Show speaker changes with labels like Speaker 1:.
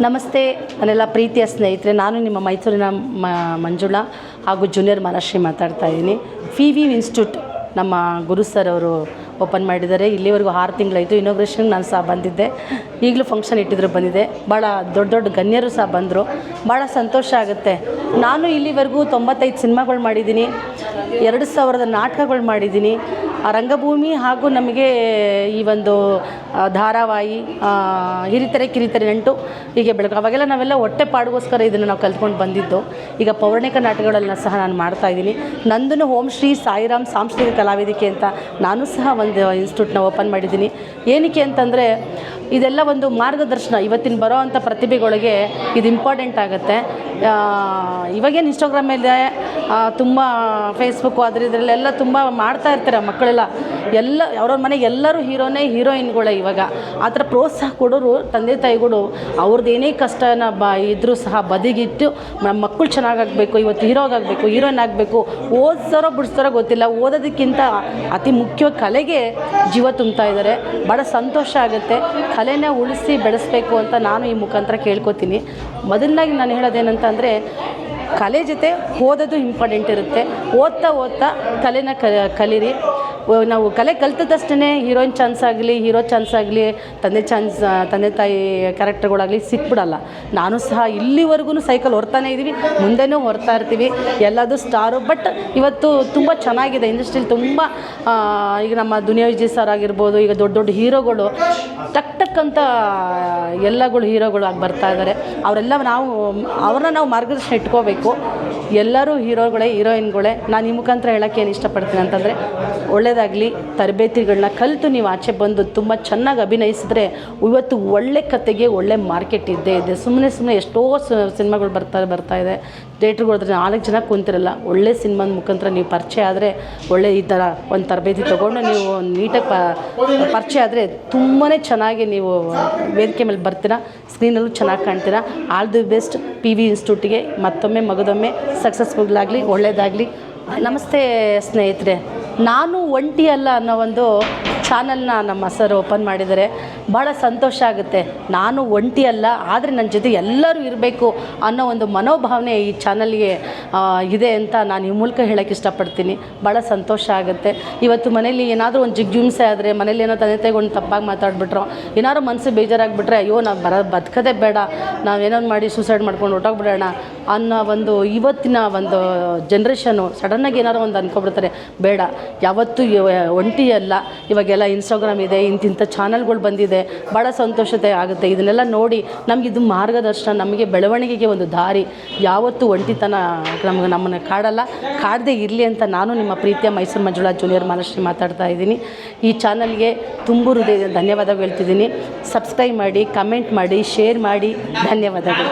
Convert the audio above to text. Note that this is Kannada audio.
Speaker 1: ನಮಸ್ತೆ ನನ್ನೆಲ್ಲ ಪ್ರೀತಿಯ ಸ್ನೇಹಿತರೆ, ನಾನು ನಿಮ್ಮ ಮೈಸೂರಿನ ಮಂಜುಳಾ ಹಾಗೂ ಜೂನಿಯರ್ ಮನಶ್ರೀ ಮಾತಾಡ್ತಾ ಇದ್ದೀನಿ. FIVI ಇನ್ಸ್ಟಿಟ್ಯೂಟ್ ನಮ್ಮ ಗುರು ಸರ್ ಅವರು ಓಪನ್ ಮಾಡಿದ್ದಾರೆ. ಇಲ್ಲಿವರೆಗೂ 6 ತಿಂಗಳಾಯಿತು. ಇನಾಗ್ರೇಷನ್ಗೆ ನಾನು ಸಹ ಬಂದಿದ್ದೆ. ಈಗಲೂ ಫಂಕ್ಷನ್ ಇಟ್ಟಿದ್ರು ಬಂದಿದ್ದೆ. ಭಾಳ ದೊಡ್ಡ ದೊಡ್ಡ ಗಣ್ಯರು ಸಹ ಬಂದರು. ಭಾಳ ಸಂತೋಷ ಆಗುತ್ತೆ. ನಾನು ಇಲ್ಲಿವರೆಗೂ 95 ಸಿನಿಮಾಗಳು ಮಾಡಿದ್ದೀನಿ, 2000 ನಾಟಕಗಳು ಮಾಡಿದ್ದೀನಿ. ರಂಗಭೂಮಿ ಹಾಗೂ ನಮಗೆ ಈ ಒಂದು ಧಾರಾವಾಹಿ, ಹಿರಿತೆರೆ ಕಿರಿತೆರೆ ನಂಟು ಹೀಗೆ ಬೆಳಕು ಅವಾಗೆಲ್ಲ ನಾವೆಲ್ಲ ಹೊಟ್ಟೆ ಪಾಡಿಗೋಸ್ಕರ ಇದನ್ನು ನಾವು ಕಲ್ತ್ಕೊಂಡು ಬಂದಿದ್ದು. ಈಗ ಪೌರಾಣಿಕ ನಾಟಕಗಳನ್ನ ಸಹ ನಾನು ಮಾಡ್ತಾಯಿದ್ದೀನಿ. ನಂದೂ ಓಂ ಶ್ರೀ ಸಾಯಿರಾಮ್ ಸಾಂಸ್ಕೃತಿಕ ಕಲಾವೇದಿಕೆ ಅಂತ ನಾನು ಸಹ ಒಂದು ಇನ್ಸ್ಟಿಟ್ಯೂಟ್ನ ಓಪನ್ ಮಾಡಿದ್ದೀನಿ. ಏನಕ್ಕೆ ಅಂತಂದರೆ ಇದೆಲ್ಲ ಒಂದು ಮಾರ್ಗದರ್ಶನ. ಇವತ್ತಿನ ಬರೋ ಅಂಥ ಪ್ರತಿಭೆಗಳಿಗೆ ಇದು ಇಂಪಾರ್ಟೆಂಟ್ ಆಗುತ್ತೆ. ಇವಾಗೇನು ಇನ್ಸ್ಟಾಗ್ರಾಮ್ ಮೇಲೆ ತುಂಬ ಫೇಸ್ಬುಕ್ಕು ಇದರಲ್ಲೆಲ್ಲ ತುಂಬ ಮಾಡ್ತಾ ಇರ್ತಾರೆ ಮಕ್ಕಳೆಲ್ಲ. ಅವ್ರವ್ರ ಮನೆಗೆ ಎಲ್ಲರೂ ಹೀರೋನೇ ಹೀರೋಯಿನ್ಗಳೇ. ಇವಾಗ ಆ ಥರ ಪ್ರೋತ್ಸಾಹ ಕೊಡೋರು ತಂದೆ ತಾಯಿಗಳು ಅವ್ರದ್ದು ಏನೇ ಕಷ್ಟನ ಇದ್ದರೂ ಸಹ ಬದಿಗಿಟ್ಟು ನಮ್ಮ ಮಕ್ಕಳು ಚೆನ್ನಾಗಾಗಬೇಕು, ಇವತ್ತು ಹೀರೋಗಾಗಬೇಕು, ಹೀರೋಯಿನ್ ಆಗಬೇಕು, ಓದಿಸ್ತಾರೋ ಬಿಡಿಸ್ತಾರೋ ಗೊತ್ತಿಲ್ಲ, ಓದೋದಕ್ಕಿಂತ ಅತಿ ಮುಖ್ಯವಾಗಿ ಕಲೆಗೆ ಜೀವ ತುಂಬ್ತಾ ಇದ್ದಾರೆ. ಭಾಳ ಸಂತೋಷ ಆಗುತ್ತೆ. ಕಲೆನ ಉಳಿಸಿ ಬೆಳೆಸಬೇಕು ಅಂತ ನಾನು ಈ ಮುಖಾಂತರ ಕೇಳ್ಕೊತೀನಿ. ಮೊದಲನಾಗಿ ನಾನು ಹೇಳೋದೇನಂತಂದರೆ, ಕಲೆ ಜೊತೆ ಓದೋದು ಇಂಪಾರ್ಟೆಂಟ್ ಇರುತ್ತೆ. ಓದ್ತಾ ಕಲೆನ ಕಲೀರಿ. ನಾವು ಕಲೆ ಕಲ್ತದಷ್ಟೇ ಹೀರೋಯಿನ್ ಚಾನ್ಸ್ ಆಗಲಿ, ಹೀರೋ ಚಾನ್ಸ್ ಆಗಲಿ, ತಂದೆ ತಾಯಿ ಕ್ಯಾರೆಕ್ಟರ್ಗಳಾಗಲಿ ಸಿಕ್ಬಿಡಲ್ಲ. ನಾನು ಸಹ ಇಲ್ಲಿವರೆಗೂ ಸೈಕಲ್ ಹೊರ್ತಾನೆ ಇದ್ದೀವಿ, ಮುಂದೆನೂ ಹೊರ್ತಾ ಇರ್ತೀವಿ. ಎಲ್ಲದು ಸ್ಟಾರು. ಬಟ್ ಇವತ್ತು ತುಂಬ ಚೆನ್ನಾಗಿದೆ ಇಂಡಸ್ಟ್ರಿಲಿ. ತುಂಬ ಈಗ ನಮ್ಮ ದುನಿಯಾ ವಿಜಯ್ ಸರ್ ಆಗಿರ್ಬೋದು, ಈಗ ದೊಡ್ಡ ದೊಡ್ಡ ಹೀರೋಗಳು ಟಕ್ ಅಂತ ಎಲ್ಲಗಳು ಹೀರೋಗಳು ಆಗಿ ಬರ್ತಾ ಇದ್ದಾರೆ. ಅವ್ರನ್ನ ನಾವು ಮಾರ್ಗದರ್ಶನ ಇಟ್ಕೋಬೇಕು. ಎಲ್ಲರೂ ಹೀರೋಗಳೇ, ಹೀರೋಯಿನ್ಗಳೇ. ನಾನು ಈ ಮುಖಾಂತರ ಹೇಳೋಕ್ಕೆ ಏನು ಇಷ್ಟಪಡ್ತೀನಿ ಅಂತಂದರೆ, ಒಳ್ಳೆಯದಾಗಲಿ. ತರಬೇತಿಗಳನ್ನ ಕಲಿತು ನೀವು ಆಚೆ ಬಂದು ತುಂಬ ಚೆನ್ನಾಗಿ ಅಭಿನಯಿಸಿದ್ರೆ ಇವತ್ತು ಒಳ್ಳೆ ಕತೆಗೆ ಒಳ್ಳೆ ಮಾರ್ಕೆಟ್ ಇದ್ದೇ ಇದೆ. ಸುಮ್ಮನೆ ಎಷ್ಟೋ ಸಿನಿಮಾಗಳು ಬರ್ತಾ ಇದೆ. ಥಿಯೇಟ್ರಿಗೆ ಹೋದ್ರೆ 4 ಜನ ಕುಂತಿರಲ್ಲ. ಒಳ್ಳೆ ಸಿನಿಮಾದ ಮುಖಾಂತರ ನೀವು ಪರಿಚಯ ಆದರೆ, ಒಳ್ಳೆ ಈ ಥರ ಒಂದು ತರಬೇತಿ ತೊಗೊಂಡು ನೀವು ನೀಟಾಗಿ ಪರಿಚಯ ಆದರೆ ತುಂಬಾ ಚೆನ್ನಾಗಿ ನೀವು ವೇದಿಕೆ ಮೇಲೆ ಬರ್ತೀರಾ, ಸ್ಕ್ರೀನಲ್ಲೂ ಚೆನ್ನಾಗಿ ಕಾಣ್ತೀರಾ. ಆಲ್ ದಿ ಬೆಸ್ಟ್ FIVI ಇನ್ಸ್ಟಿಟ್ಯೂಟಿಗೆ. ಮತ್ತೊಮ್ಮೆ ಮಗದೊಮ್ಮೆ ಸಕ್ಸಸ್ಫುಲ್ ಆಗಲಿ, ಒಳ್ಳೆಯದಾಗಲಿ. ನಮಸ್ತೆ ಸ್ನೇಹಿತರೆ, ನಾನು ಒಂಟಿ ಅಲ್ಲ ಅನ್ನೋ ಒಂದು ಚಾನಲ್ನ ನಮ್ಮ ಸರ್ ಓಪನ್ ಮಾಡಿದ್ದಾರೆ. ಭಾಳ ಸಂತೋಷ ಆಗುತ್ತೆ. ನಾನು ಒಂಟಿ ಅಲ್ಲ, ಆದರೆ ನನ್ನ ಜೊತೆ ಎಲ್ಲರೂ ಇರಬೇಕು ಅನ್ನೋ ಒಂದು ಮನೋಭಾವನೆ ಈ ಚಾನಲ್ಗೆ ಇದೆ ಅಂತ ನಾನು ಈ ಮೂಲಕ ಹೇಳೋಕ್ಕೆ ಇಷ್ಟಪಡ್ತೀನಿ. ಭಾಳ ಸಂತೋಷ ಆಗುತ್ತೆ. ಇವತ್ತು ಮನೇಲಿ ಏನಾದರೂ ಒಂದು ಜಿಗ್ಜುಮ್ಸೆ ಆದರೆ, ಮನೇಲಿ ಏನೋ ತಂದೆ ತಾಯಿಗೊಂಡು ತಪ್ಪಾಗಿ ಮಾತಾಡ್ಬಿಟ್ರು, ಏನಾದ್ರು ಮನಸ್ಸು ಬೇಜಾರಾಗಿಬಿಟ್ರೆ, ಅಯ್ಯೋ ನಾವು ಬದುಕೋದೇ ಬೇಡ, ನಾವೇನೋ ಮಾಡಿ ಸೂಸೈಡ್ ಮಾಡ್ಕೊಂಡು ಹೊರಟೋಗ್ಬಿಡೋಣ ಅನ್ನೋ ಒಂದು ಇವತ್ತಿನ ಒಂದು ಜನ್ರೇಷನ್ನು ಸಡನ್ನಾಗಿ ಏನಾರು ಒಂದು ಅಂದ್ಕೊಬಿಡ್ತಾರೆ. ಬೇಡ, ಯಾವತ್ತೂ ಒಂಟಿ ಅಲ್ಲ. ಇವಾಗೆಲ್ಲ ಇನ್ಸ್ಟಾಗ್ರಾಮ್ ಇದೆ, ಇಂತಿಂಥ ಚಾನಲ್ಗಳು ಬಂದಿದೆ. ಭಾಳ ಸಂತೋಷತೆ ಆಗುತ್ತೆ. ಇದನ್ನೆಲ್ಲ ನೋಡಿ ನಮಗಿದು ಮಾರ್ಗದರ್ಶನ, ನಮಗೆ ಬೆಳವಣಿಗೆಗೆ ಒಂದು ದಾರಿ. ಯಾವತ್ತೂ ಒಂಟಿತನ ನಮ್ಮನ್ನು ಕಾಡದೇ ಇರಲಿ ಅಂತ ನಾನು ನಿಮ್ಮ ಪ್ರೀತಿಯ ಮೈಸೂರು ಮಂಜುಳಾ ಜೂನಿಯರ್ ಮನಶ್ರೀ ಮಾತಾಡ್ತಾ ಇದ್ದೀನಿ. ಈ ಚಾನಲ್ಗೆ ತುಂಬ ಹೃದಯ ಧನ್ಯವಾದಗಳು ಹೇಳ್ತಿದ್ದೀನಿ. ಸಬ್ಸ್ಕ್ರೈಬ್ ಮಾಡಿ, ಕಮೆಂಟ್ ಮಾಡಿ, ಶೇರ್ ಮಾಡಿ. ಧನ್ಯವಾದಗಳು.